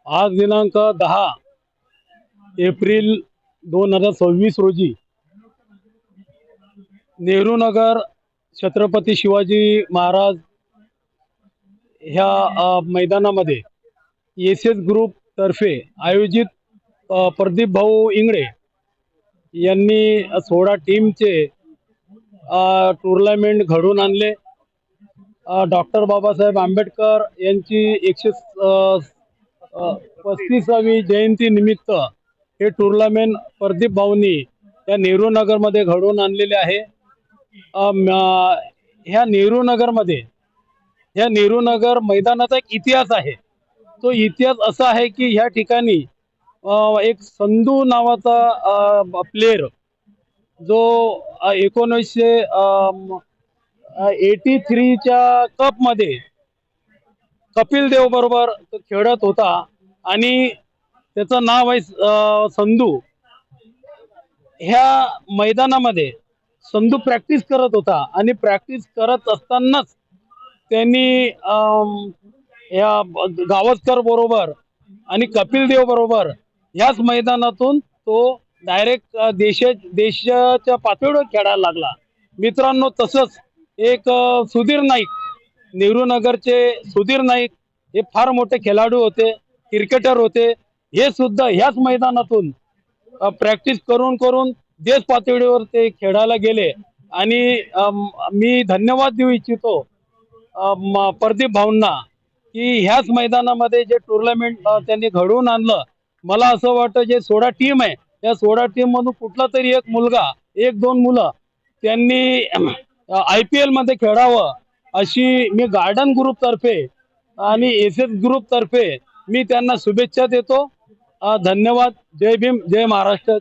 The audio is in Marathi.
आज दिनांक 10 एप्रिल 2026 रोजी नेहरू नगर छत्रपती शिवाजी महाराज ह्या मैदानामध्ये एस एस ग्रुप तर्फे आयोजित प्रदीप भाऊ इंगळे यांनी 16 टीमचे टूर्नामेंट घडून आणले। डॉक्टर बाबासाहेब आंबेडकर यांची 135वी जयंती निमित्त हे टूर्नामेंट प्रदीप भाऊंनी या नेहरू नगरमध्ये घडवून आणलेले आहे। ह्या नेहरू नगर मैदानाचा एक इतिहास आहे। तो इतिहास असा आहे की ह्या ठिकाणी एक संधू नावाचा प्लेयर जो 1983च्या कप मध्ये कपिल देव बरोबर खेळत होता आणि त्याचं नाव आहे संधू। ह्या मैदानामध्ये संधू प्रॅक्टिस करत होता आणि प्रॅक्टिस करत असतानाच त्यांनी या गावस्कर बरोबर आणि कपिल देव बरोबर ह्याच मैदानातून तो डायरेक्ट देशाच्या पातळीवर खेळायला लागला। मित्रांनो, तसंच एक सुधीर नाईक, नेहरू नगरचे सुधीर नाईक हे फार मोठे खेळाडू होते, क्रिकेटर होते। हे सुद्धा ह्याच मैदानातून प्रॅक्टिस करून करून देश पातळीवर ते खेळायला गेले आणि मी धन्यवाद देऊ इच्छितो प्रदीप भाऊंना की ह्याच मैदानामध्ये जे टूर्नामेंट त्यांनी घडवून आणलं। मला असं वाटतं जे 16 टीम आहे या 16 टीम मधून कुठला तरी एक मुलगा, एक दोन मुलं त्यांनी IPL मध्ये खेळावं अशी मी गार्डन ग्रुप तर्फे आणि SS ग्रुप तर्फे मी त्यांना शुभेच्छा देतो। धन्यवाद। जय भीम, जय महाराष्ट्र।